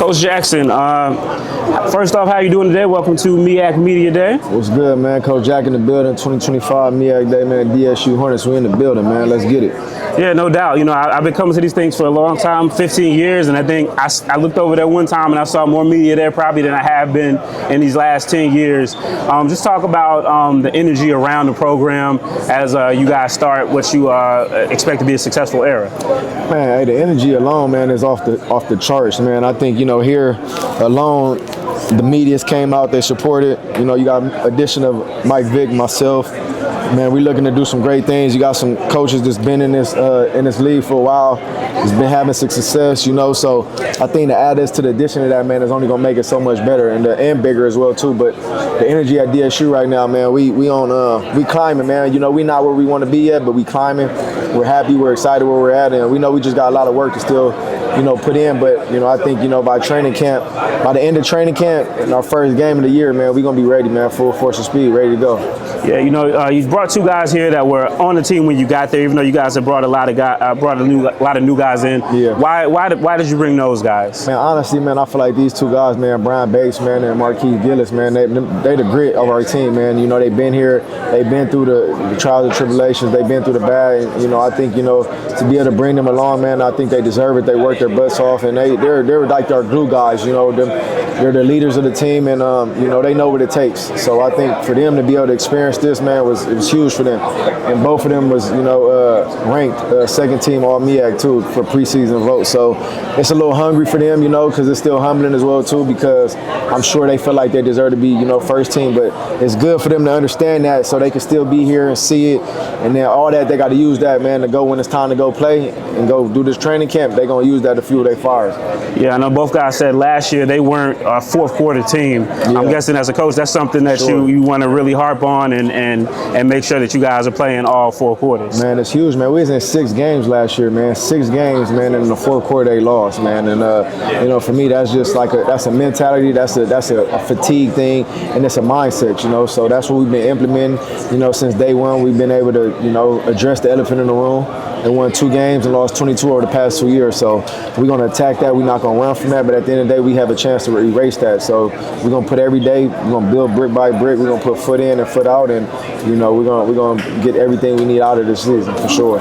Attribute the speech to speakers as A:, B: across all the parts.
A: Coach Jackson, first off, how you doing today? Welcome to MEAC Media Day.
B: What's good, man? Coach Jack in the building, 2025 MEAC Day, man. DSU Hornets, we in the building, man. Let's get it.
A: Yeah, no doubt. You know, I've been coming to these things for a long time, 15 years, and I think I looked over there one time and I saw more media there probably than I have been in these last 10 years. Just talk about the energy around the program as you guys start what you expect to be a successful era.
B: Man, hey, the energy alone, man, is off the charts, man. I think, you know, here alone, the medias came out, they supported. You know, you got addition of Mike Vick, myself. Man, we're looking to do some great things. You got some coaches that's been in this league for a while. It's been having some success, you know. So I think to add this to the addition of that, man, is only gonna make it so much better and bigger as well too. But the energy at DSU right now, man, we climbing, man. You know, we not where we want to be yet, but we climbing. We're happy, we're excited where we're at, and we know we just got a lot of work to still, you know, put in. But, you know, I think, you know, by the end of training camp, in our first game of the year, man, we're going to be ready, man, full force and speed, ready to go.
A: Yeah, you know, you brought two guys here that were on the team when you got there, even though you guys have brought a lot of new guys in.
B: Yeah.
A: Why did you bring those guys?
B: Man, honestly, man, I feel like these two guys, man, Brian Bates, man, and Marquise Gillis, man, they the grit of our team, man. You know, they've been here, they've been through the trials and tribulations, they've been through the bad. And, you know, I think, you know, to be able to bring them along, man, I think they deserve it. They work their butts off, and they're like our glue guys, you know. They're the leaders of the team, and you know, they know what it takes. So I think for them to be able to experience this, man, it was huge for them. And both of them was, you know, ranked second team All MEAC too for preseason votes. So it's a little hungry for them, you know, because it's still humbling as well too, because I'm sure they feel like they deserve to be, you know, first team. But it's good for them to understand that, so they can still be here and see it. And then all that, they got to use that, man, to go when it's time to go play and go do this training camp. They're gonna use that to fuel their fires.
A: Yeah, I know both guys said last year they weren't a fourth quarter team. Yeah. I'm guessing as a coach, that's something that you want to really harp on and make sure that you guys are playing all 4 quarters.
B: Man, it's huge, man. We was in 6 games last year, man. 6 games, man, and in the 4th quarter they lost, man. And you know, for me, that's just like that's a mentality, that's a fatigue thing, and it's a mindset, you know. So that's what we've been implementing, you know, since day one. We've been able to, you know, address the elephant in the room. And won 2 games and lost 22 over the past 2 years. So we're going to attack that. We're not going to run from that. But at the end of the day, we have a chance to erase that. So we're going to put every day, we're going to build brick by brick. We're going to put foot in and foot out. And, you know, we're going to get everything we need out of this season for sure.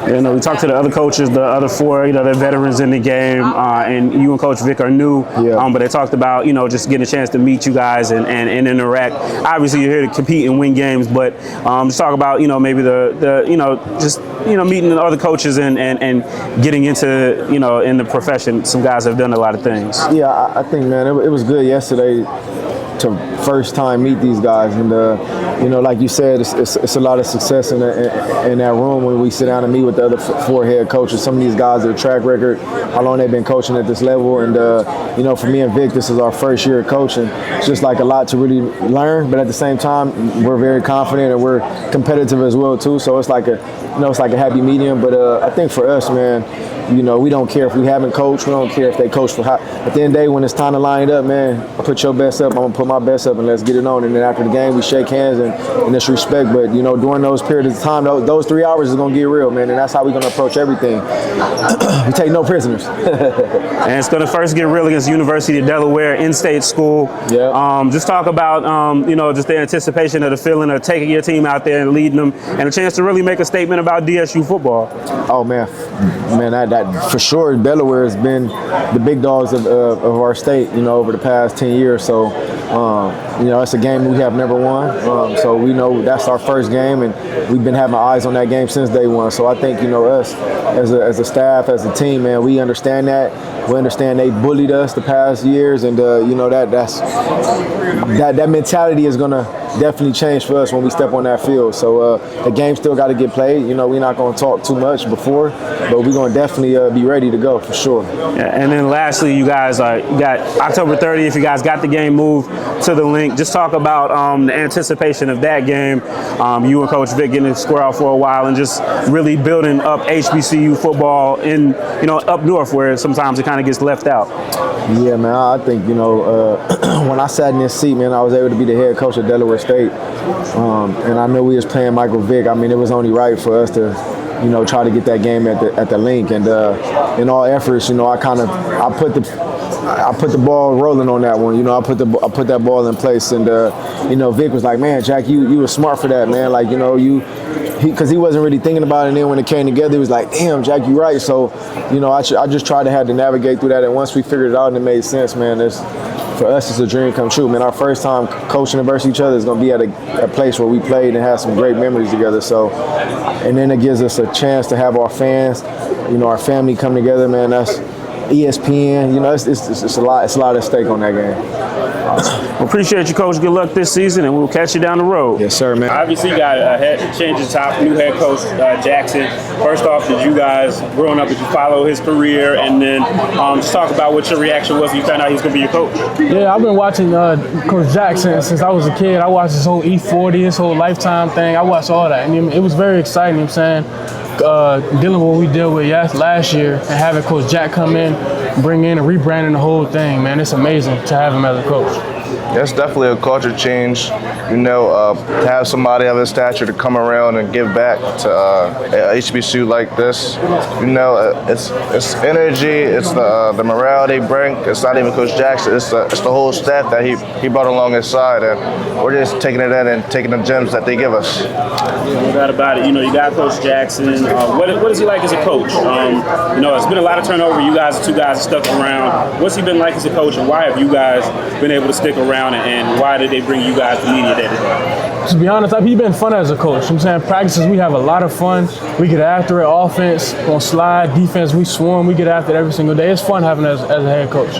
A: You know, we talked to the other coaches, the other 4, you know, they're veterans in the game. And you and Coach Vic are new.
B: Yeah.
A: But they talked about, you know, just getting a chance to meet you guys and interact. Obviously, you're here to compete and win games. But just talk about, you know, maybe the you know, just, you know, meeting the other coaches and getting into, you know, in the profession. Some guys have done a lot of things.
B: Yeah, I think, man, it was good yesterday to first time meet these guys, and you know, like you said, it's a lot of success in that room when we sit down and meet with the other 4 head coaches. Some of these guys, their track record, how long they've been coaching at this level, and you know, for me and Vic, this is our first year of coaching. It's just like a lot to really learn, but at the same time, we're very confident and we're competitive as well too. So it's like a happy medium. But I think for us, man, you know, we don't care if we haven't coached. We don't care if they coach for high. At the end of the day, when it's time to line it up, man, put your best up. I'm going to put my best up and let's get it on. And then after the game, we shake hands and it's respect. But, you know, during those periods of time, those 3 hours is going to get real, man. And that's how we're going to approach everything. We take no prisoners.
A: And it's going to first get real against University of Delaware, in-state school.
B: Yeah.
A: Just talk about, you know, just the anticipation of the feeling of taking your team out there and leading them and a chance to really make a statement about DSU football.
B: Oh, man, that for sure, Delaware has been the big dogs of our state, you know, over the past 10 years. So, you know, it's a game we have never won. So we know that's our first game, and we've been having eyes on that game since day one. So I think, you know, us as a staff, as a team, man, we understand that. We understand they bullied us the past years, and you know, that mentality is gonna definitely change for us when we step on that field. So the game still got to get played. You know, we're not going to talk too much before, but we're going to definitely be ready to go for sure.
A: Yeah, and then lastly, you guys you got October 30th. You guys got the game moved to the link. Just talk about the anticipation of that game. You and Coach Vic getting to square out for a while and just really building up HBCU football in, you know, up north where sometimes it kind of gets left out.
B: Yeah, man, I think, you know, when I sat in this seat, man, I was able to be the head coach of Delaware State. And I knew we was playing Michael Vick. I mean, it was only right for us to you know, try to get that game at the link. And in all efforts, you know, I put the ball rolling on that one. You know, I put that ball in place, and you know, Vic was like, "Man, Jack, you were smart for that, man. Like, you know, because he wasn't really thinking about it. And then when it came together, he was like, "Damn, Jack, you right." So, you know, I just tried to have to navigate through that. And once we figured it out and it made sense, man, for us, it's a dream come true, man. Our first time coaching versus each other is going to be at a place where we played and had some great memories together. So, and then it gives us a chance to have our fans, you know, our family come together, man. That's ESPN, you know, it's a lot at stake on that game.
A: Well, appreciate you, Coach. Good luck this season, and we'll catch you down the road.
B: Yes, sir, man.
A: Obviously, you got a change of top, new head coach, Jackson. First off, did you guys, growing up, did you follow his career? And then just talk about what your reaction was when you found out he was going to be your coach.
C: Yeah, I've been watching Coach Jackson since I was a kid. I watched his whole E40, his whole lifetime thing. I watched all that, and it was very exciting, you know what I'm saying? Dealing with what we dealt with last year and having Coach Jack come in, bring in and rebranding the whole thing, man. It's amazing to have him as a coach.
D: It's definitely a culture change, you know, to have somebody of his stature to come around and give back to a HBCU like this. You know, it's energy, it's the morale they bring. It's not even Coach Jackson, it's the whole staff that he brought along his side, and we're just taking it in and taking the gems that they give us.
A: No doubt about it. You know, you got Coach Jackson. What is he like as a coach? You know, it's been a lot of turnover. You guys, the two guys, have stuck around. What's he been like as a coach, and why have you guys been able to stick around, and why did they bring you guys to media day today?
C: To be honest, he's been fun as a coach. You know what I'm saying? Practices, we have a lot of fun. We get after it. Offense, on slide, defense, we swarm. We get after it every single day. It's fun having as a head coach.